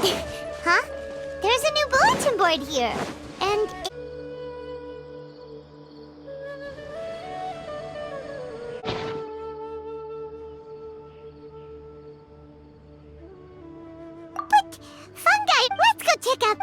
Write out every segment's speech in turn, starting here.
Huh? There's a new bulletin board here. And but, Fungi, let's go check out...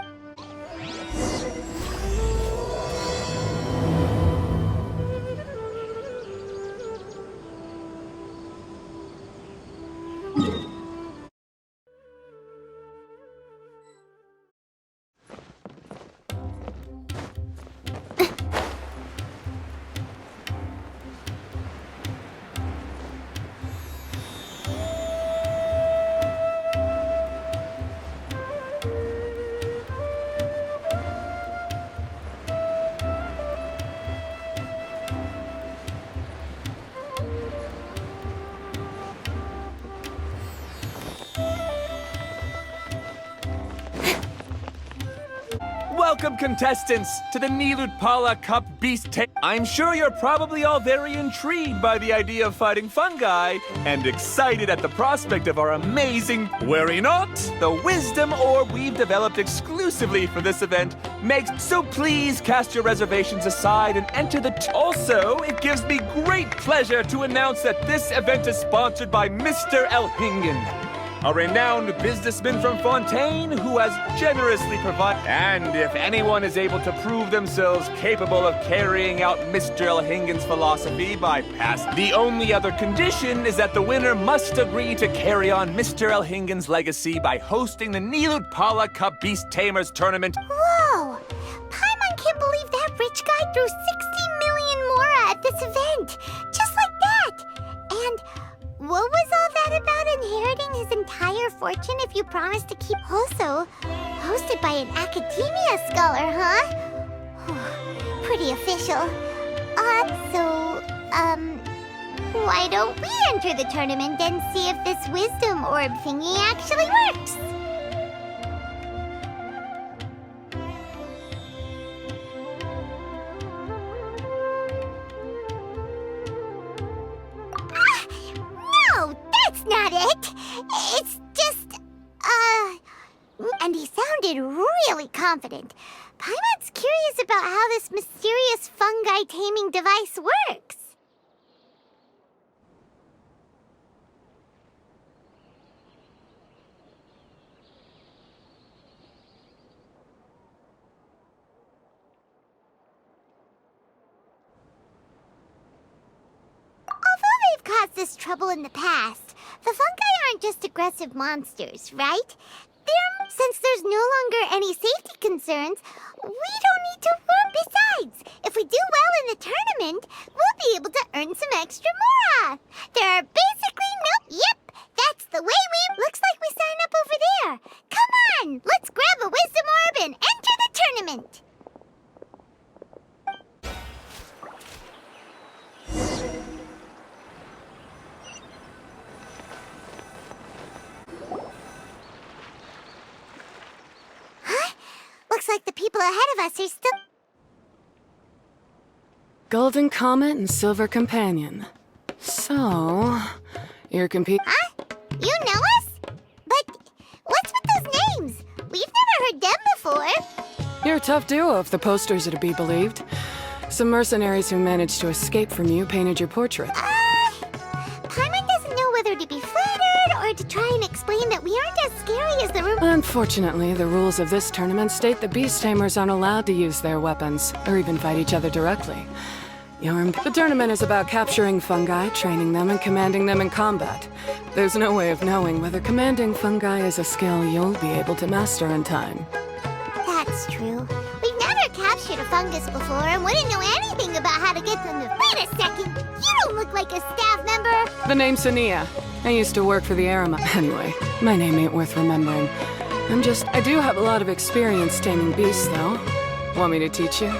Welcome, contestants, to the Nilutpala Cup Beast Tamer. I'm sure you're probably all very intrigued by the idea of fighting fungi and excited at the prospect of our amazing, worry not, the wisdom orb we've developed exclusively for this event makes. So please cast your reservations aside and enter the. Also, it gives me great pleasure to announce that this event is sponsored by Mr. Elhingen, a renowned businessman from Fontaine who has generously provided. And if anyone is able to prove themselves capable of carrying out Mr. Elhingen's philosophy by past, the only other condition is that the winner must agree to carry on Mr. Elhingen's legacy by hosting the Nilutpala Cup Beast Tamers tournament. Whoa! Paimon can't believe that rich guy threw 60 million mora at this event! Just like that! And what was all that about inheriting his entire fortune if you promise to keep... Also, hosted by an academia scholar, huh? Pretty official. Why don't we enter the tournament and see if this wisdom orb thingy actually works? No, that's not it. It's just, And he sounded really confident. Paimon's curious about how this mysterious fungi taming device works. Although they've caused this trouble in the past, the fungi aren't just aggressive monsters, right? Since there's no longer any safety concerns, we don't need to worry. Besides, if we do well in the tournament, we'll be able to earn some extra mora. There are basically no... Yep, that's the way we... Looks like we sign up over there. Come on, let's grab a wisdom orb and enter the tournament. Looks like the people ahead of us are still... Golden Comet and Silver Companion. So, you're competing... Huh? You know us? But what's with those names? We've never heard them before. You're a tough duo if the posters are to be believed. Some mercenaries who managed to escape from you painted your portrait. Paimon doesn't know whether to be flattered or to try and explain that we aren't as scary as the room. Unfortunately, the rules of this tournament state the Beast Tamers aren't allowed to use their weapons, or even fight each other directly. The tournament is about capturing fungi, training them, and commanding them in combat. There's no way of knowing whether commanding fungi is a skill you'll be able to master in time. That's true. We've never captured a fungus before and wouldn't know anything about how to get them to... Wait a second! You don't look like a staff member! The name's Sania. I used to work for the Arama. Anyway, my name ain't worth remembering. I do have a lot of experience taming beasts, though. Want me to teach you?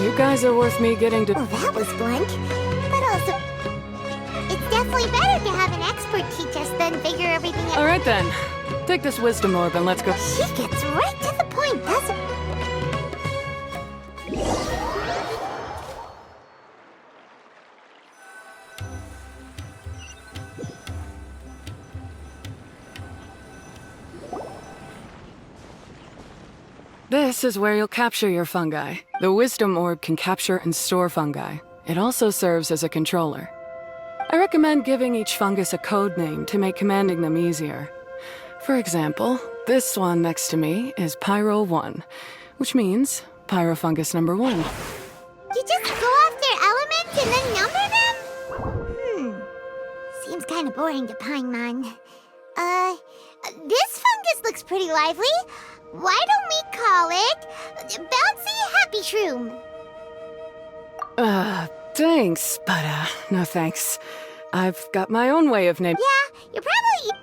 You guys are worth me getting to... Well, that was blunt. But also... It's definitely better to have an expert teach us than figure everything out. All right, then. Take this wisdom orb and let's go. She gets right to the point, doesn't... This is where you'll capture your fungi. The Wisdom Orb can capture and store fungi. It also serves as a controller. I recommend giving each fungus a code name to make commanding them easier. For example, this one next to me is Pyro 1, which means Pyrofungus number 1. You just go off their elements and then number them? Seems kind of boring to Paimon. This fungus looks pretty lively. Why don't we call it Bouncy Happy Shroom? Thanks, but no thanks. I've got my own way of naming. Yeah, you're probably...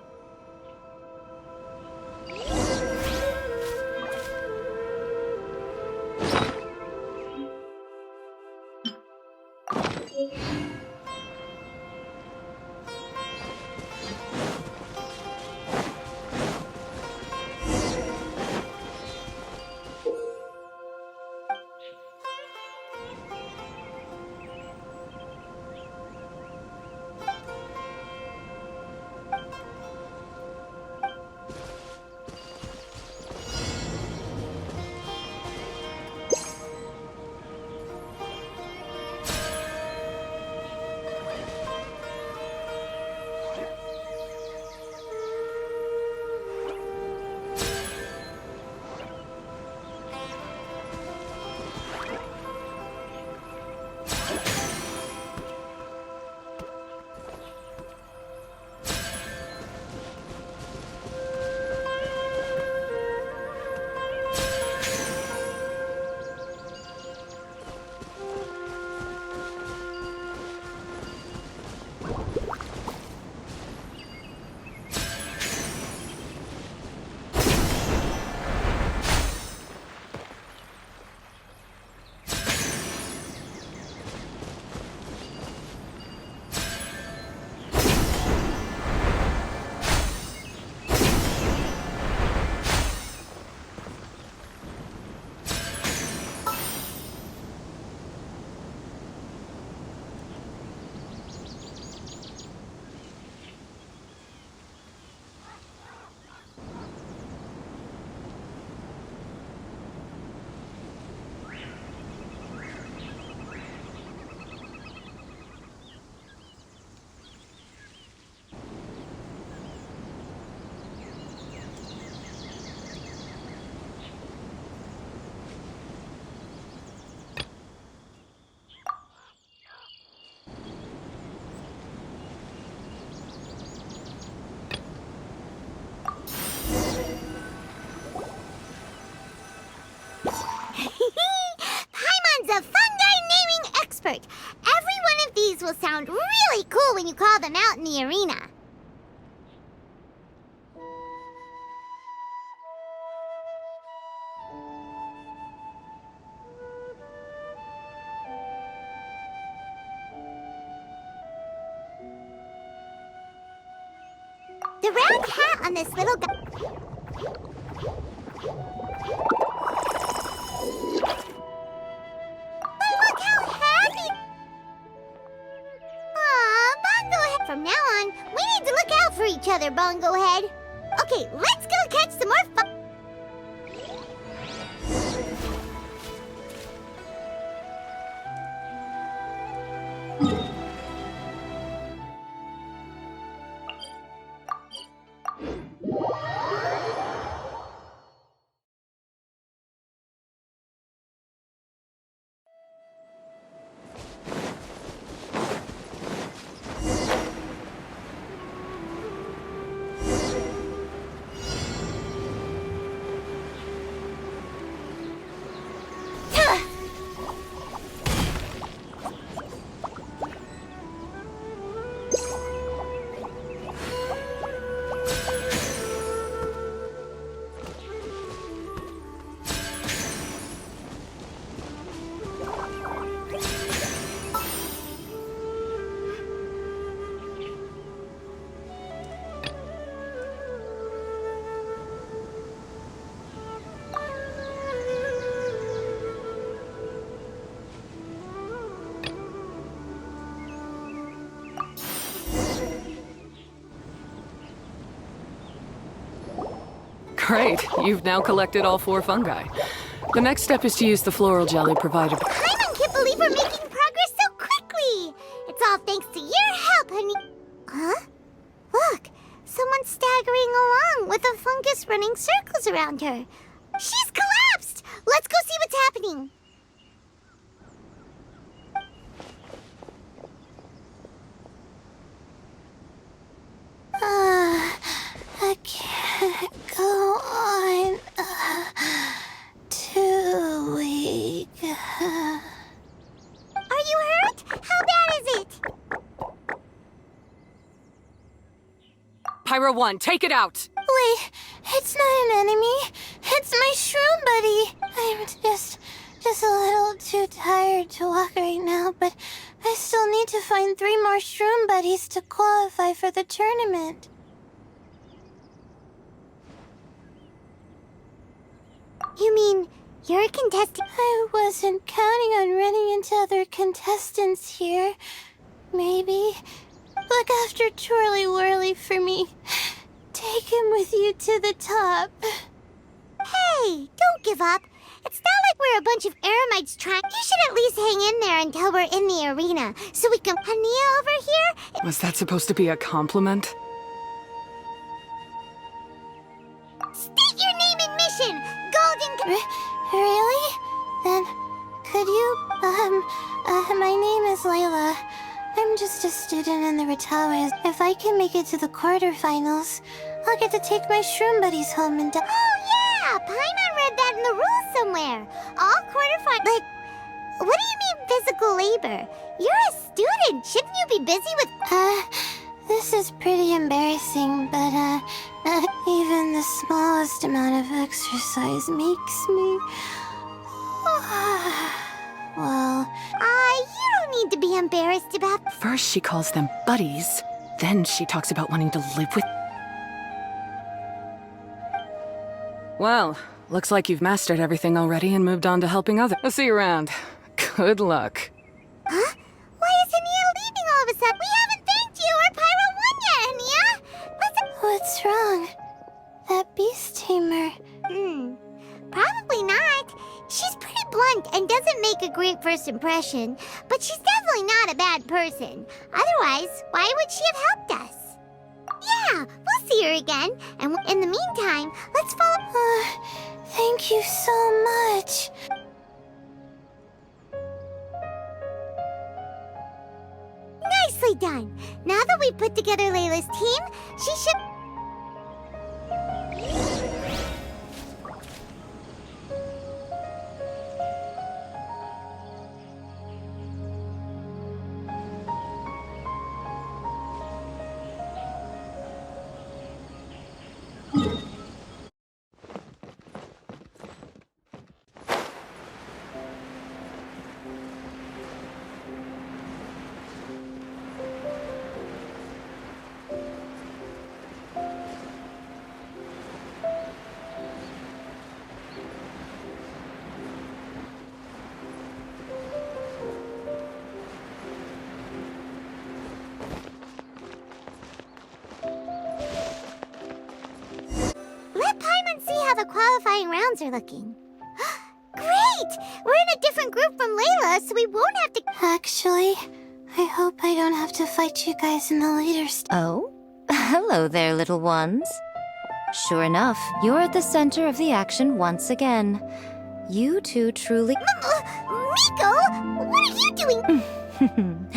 Paimon's a fungi naming expert. Every one of these will sound really cool when you call them out in the arena. The round hat on this little guy... From now on, we need to look out for each other, Bongo Head. Okay, let's go catch some more fun. Great, you've now collected all 4 fungi. The next step is to use the floral jelly provided. Paimon can't believe we're making progress so quickly! It's all thanks to your help, honey. Huh? Look, someone's staggering along with a fungus running circles around her. She's collapsed! Let's go see what's happening. I can't go on too weak. Are you hurt? How bad is it? Pyro 1, take it out! Wait, it's not an enemy. It's my shroom buddy. I'm just a little too tired to walk right now, but I still need to find 3 more shroom buddies to qualify for the tournament. You mean you're a contestant? I wasn't counting on running into other contestants here. Maybe look after Twirly Whirly for me. Take him with you to the top. Hey, don't give up. It's not like we're a bunch of eremites trying. You should at least hang in there until we're in the arena, so we can. Hania over here? Was that supposed to be a compliment? State your name and mission, Golden. Really? Then, could you? My name is Layla. I'm just a student in the Retawas. If I can make it to the quarterfinals, I'll get to take my shroom buddies home and. Oh yeah, Paimon read that in the rules somewhere. All quarterfinals. But what do you mean physical labor? You're a student. Shouldn't you be busy with? This is pretty embarrassing, but even the smallest amount of exercise makes me. Well, you don't need to be embarrassed about. First she calls them buddies, then she talks about wanting to live with... Well, looks like you've mastered everything already and moved on to helping others. I'll see you around. Good luck. Huh? Why is Hania leaving all of a sudden? We haven't thanked you or Pyro 1 yet, Hania! What's wrong? That beast tamer. Probably not. She's pretty blunt and doesn't make a great first impression, but she's definitely not a bad person. Otherwise, why would she have helped us? Yeah, we'll see her again, and in the meantime, let's follow. Thank you so much. Nicely done. Now that we've put together Layla's team, she should... See how the qualifying rounds are looking. Great! We're in a different group from Layla, so we won't have to... Actually, I hope I don't have to fight you guys in the leaders. Oh? Hello there, little ones. Sure enough, you're at the center of the action once again. You two truly... Miko! What are you doing?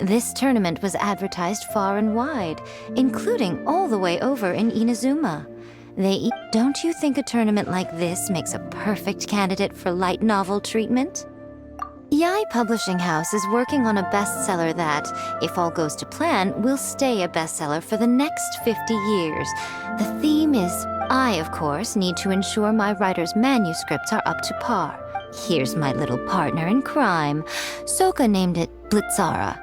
This tournament was advertised far and wide, including all the way over in Inazuma. Don't you think a tournament like this makes a perfect candidate for light novel treatment? Yai Publishing House is working on a bestseller that, if all goes to plan, will stay a bestseller for the next 50 years. The theme is, I, of course, need to ensure my writer's manuscripts are up to par. Here's my little partner in crime. Soka named it Blitzara.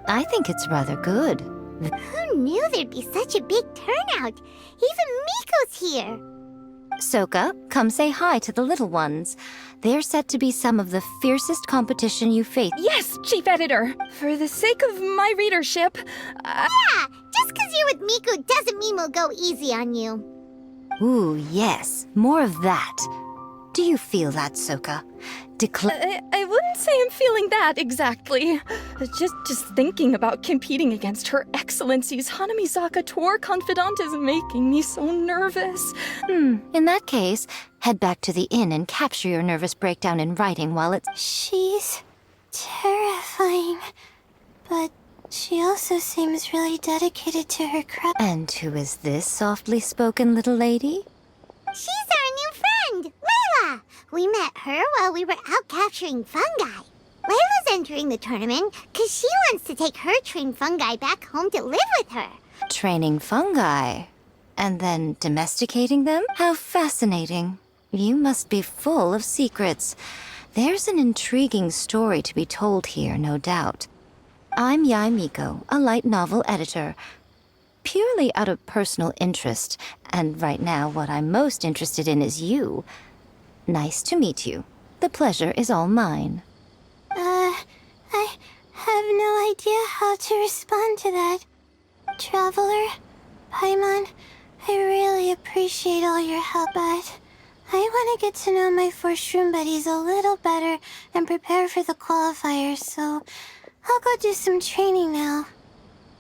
I think it's rather good. Who knew there'd be such a big turnout? Even Miko's here. Soka, come say hi to the little ones. They're set to be some of the fiercest competition you face. Yes, Chief Editor. For the sake of my readership, Yeah, just because you're with Miko doesn't mean we'll go easy on you. Ooh, yes, more of that. Do you feel that, Soka? I wouldn't say I'm feeling that exactly. Just thinking about competing against Her Excellency's Hanamizaka tour confidant is making me so nervous. In that case, head back to the inn and capture your nervous breakdown in writing while it's... She's terrifying, but she also seems really dedicated to her craft. And who is this softly spoken little lady? She's our new friend, Layla! We met her while we were out capturing fungi. Layla's entering the tournament because she wants to take her trained fungi back home to live with her. Training fungi? And then domesticating them? How fascinating. You must be full of secrets. There's an intriguing story to be told here, no doubt. I'm Yae Miko, a light novel editor. Purely out of personal interest, and right now what I'm most interested in is you. Nice to meet you. The pleasure is all mine. I have no idea how to respond to that. Traveler, Paimon, I really appreciate all your help, but I want to get to know my 4 shroom buddies a little better and prepare for the qualifiers, so I'll go do some training now.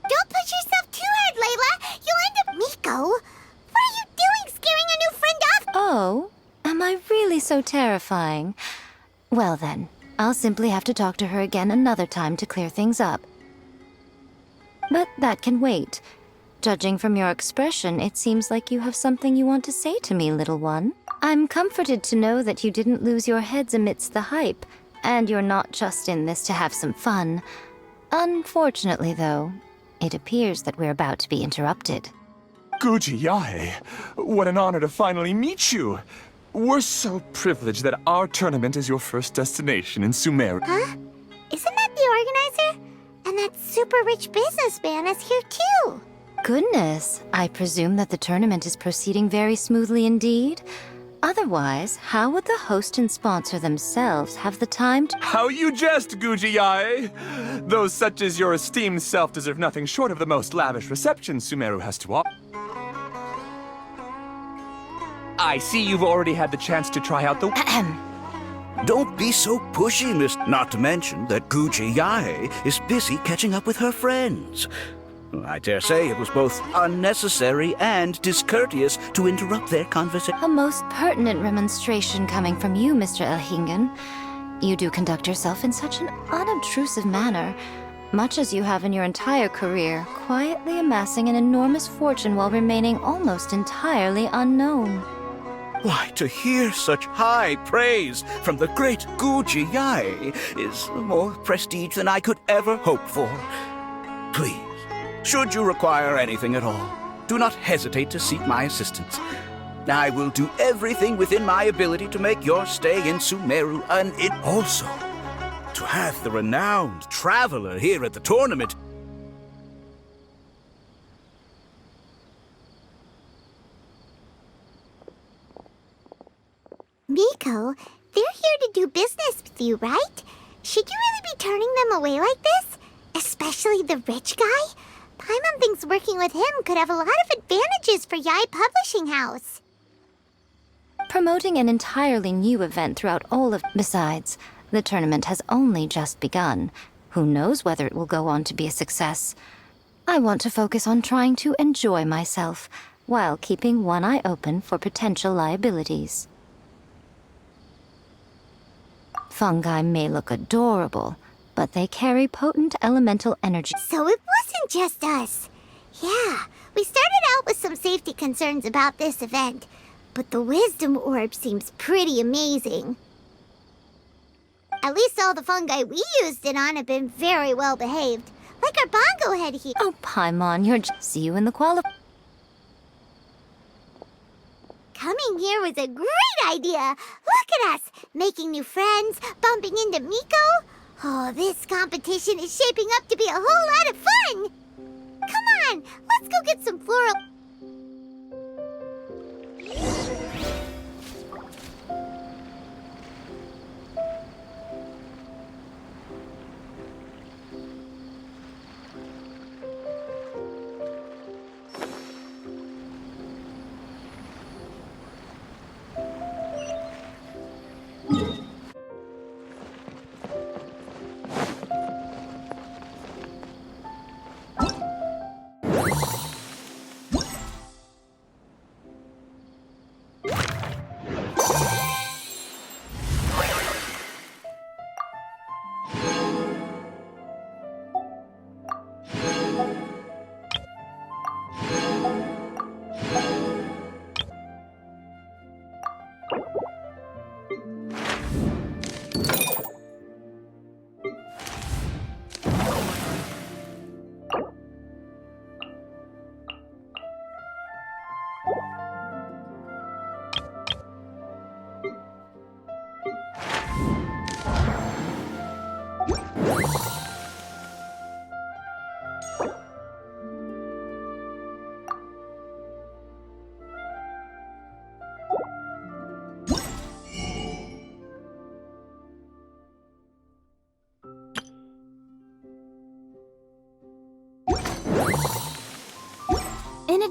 Don't push yourself too hard, Layla! You'll end up... Miko! What are you doing, scaring a new friend off? Oh, am I really so terrifying? Well then, I'll simply have to talk to her again another time to clear things up. But that can wait. Judging from your expression, it seems like you have something you want to say to me, little one. I'm comforted to know that you didn't lose your heads amidst the hype, and you're not just in this to have some fun. Unfortunately, though, it appears that we're about to be interrupted. Guji Yae, what an honor to finally meet you. We're so privileged that our tournament is your first destination in Sumeru. Huh? Isn't that the organizer? And that super rich businessman is here too. Goodness, I presume that the tournament is proceeding very smoothly indeed. Otherwise, how would the host and sponsor themselves have the time to... How you jest, Guji Yae! Those such as your esteemed self deserve nothing short of the most lavish reception Sumeru has to offer. I see you've already had the chance to try out the... Don't be so pushy, miss. Not to mention that Guji Yae is busy catching up with her friends. I dare say it was both unnecessary and discourteous to interrupt their conversation. A most pertinent remonstration coming from you, Mr. Elhingen. You do conduct yourself in such an unobtrusive manner, much as you have in your entire career, quietly amassing an enormous fortune while remaining almost entirely unknown. Why, to hear such high praise from the great Guji Yae is more prestige than I could ever hope for. Please, should you require anything at all, do not hesitate to seek my assistance. I will do everything within my ability to make your stay in Sumeru also to have the renowned traveler here at the tournament. Miko, they're here to do business with you, right? Should you really be turning them away like this? Especially the rich guy? Paimon thinks working with him could have a lot of advantages for Yae Publishing House. Promoting an entirely new event throughout all of... Besides, the tournament has only just begun. Who knows whether it will go on to be a success. I want to focus on trying to enjoy myself, while keeping one eye open for potential liabilities. Fungi may look adorable, but they carry potent elemental energy. So it wasn't just us. Yeah, we started out with some safety concerns about this event, but the wisdom orb seems pretty amazing. At least all the fungi we used it on have been very well behaved. Like our bongo head here. Oh, Paimon, you're see you in the Coming here was a great idea. Look at us, making new friends, bumping into Miko. Oh, this competition is shaping up to be a whole lot of fun. Come on, let's go get some floral...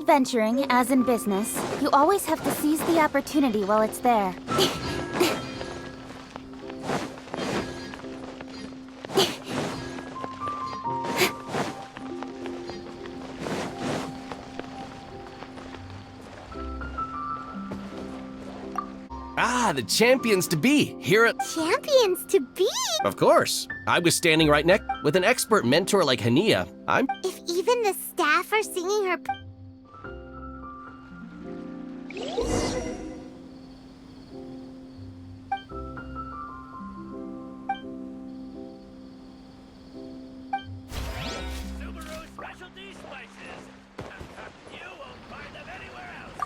adventuring, as in business, you always have to seize the opportunity while it's there. Ah, the champions to be, here at... Champions to be? Of course. I was standing right next with an expert mentor like Hania. If even the staff are singing her... Specialty spices. You won't find them anywhere else.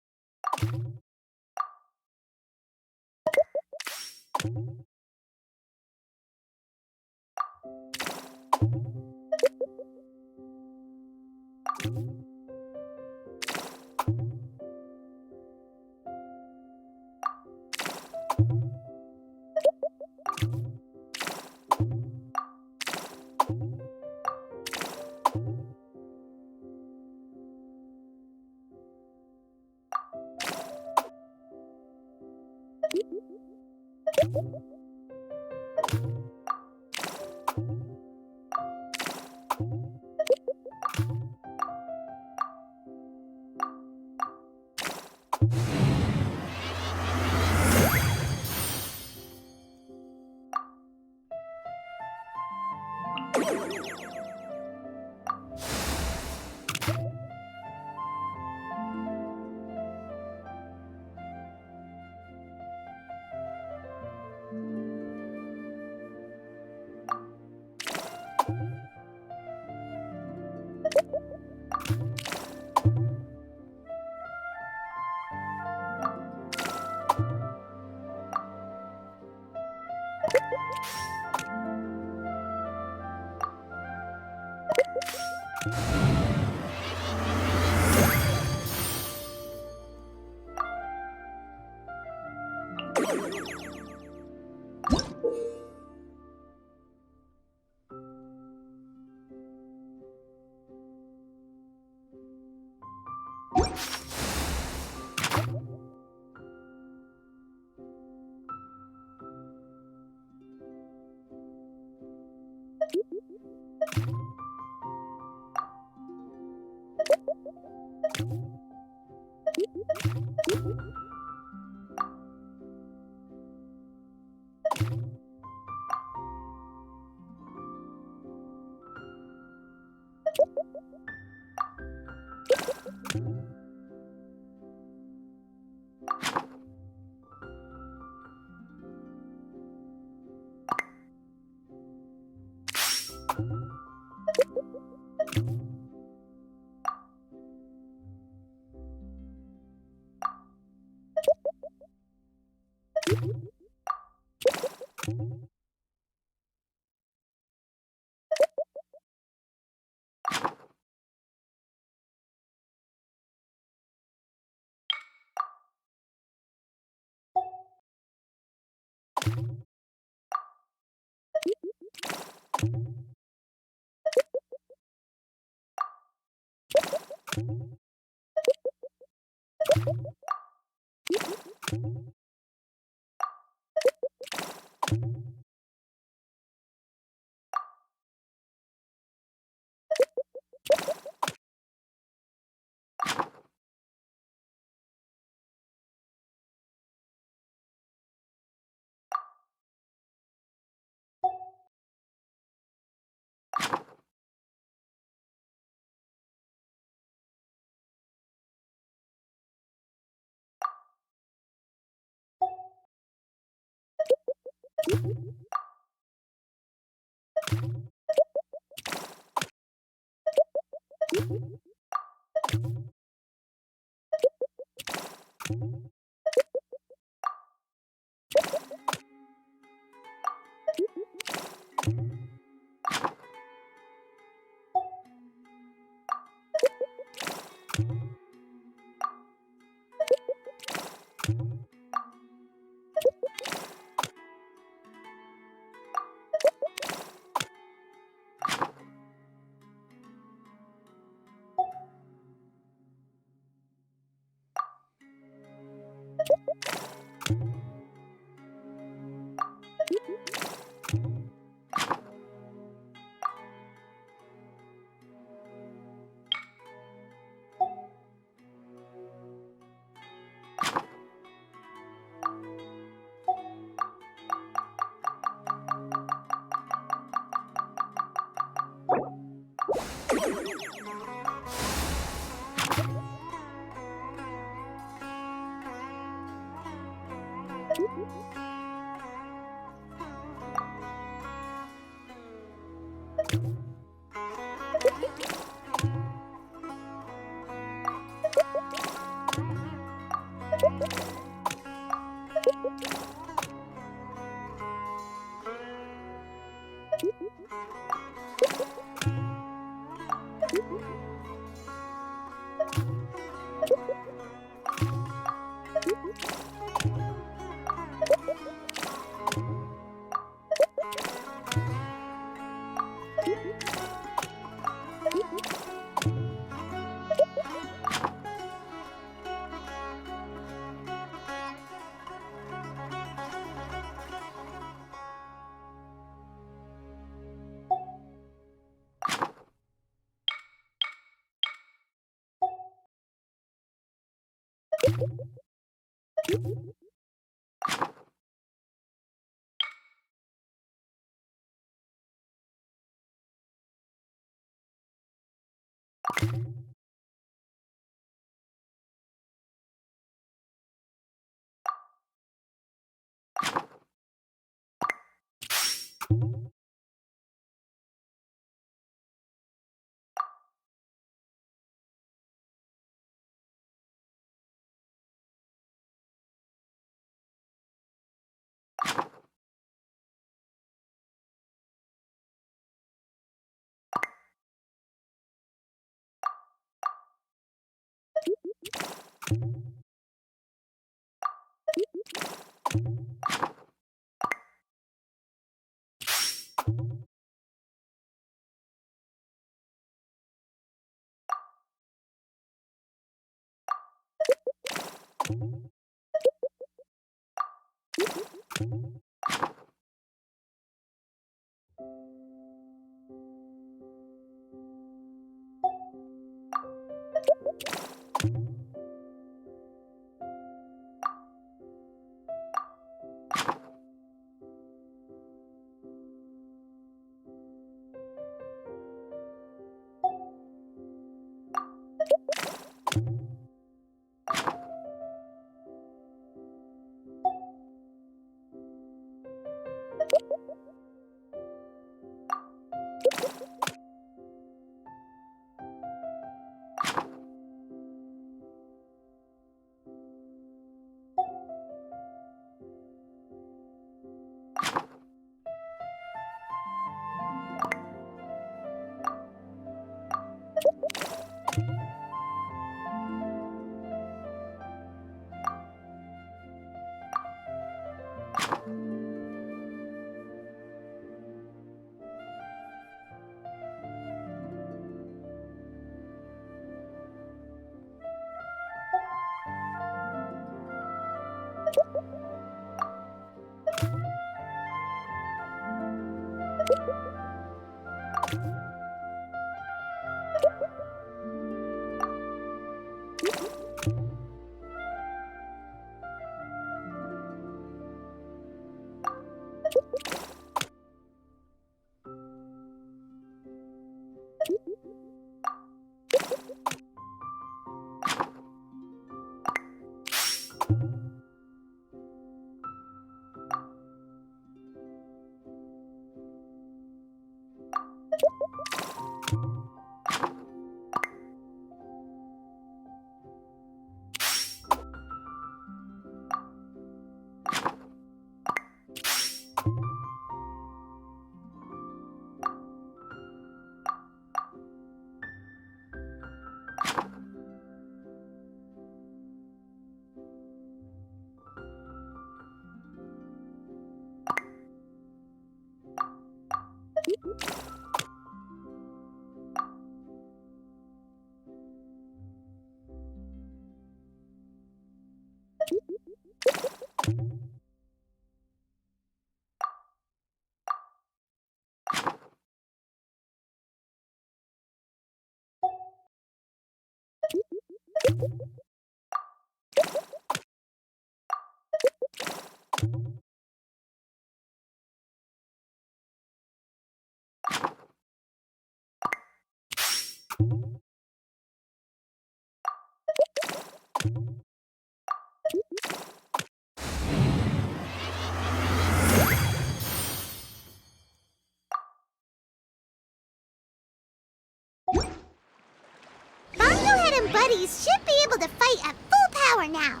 Bongohead and Buddies should be able to fight at full power now.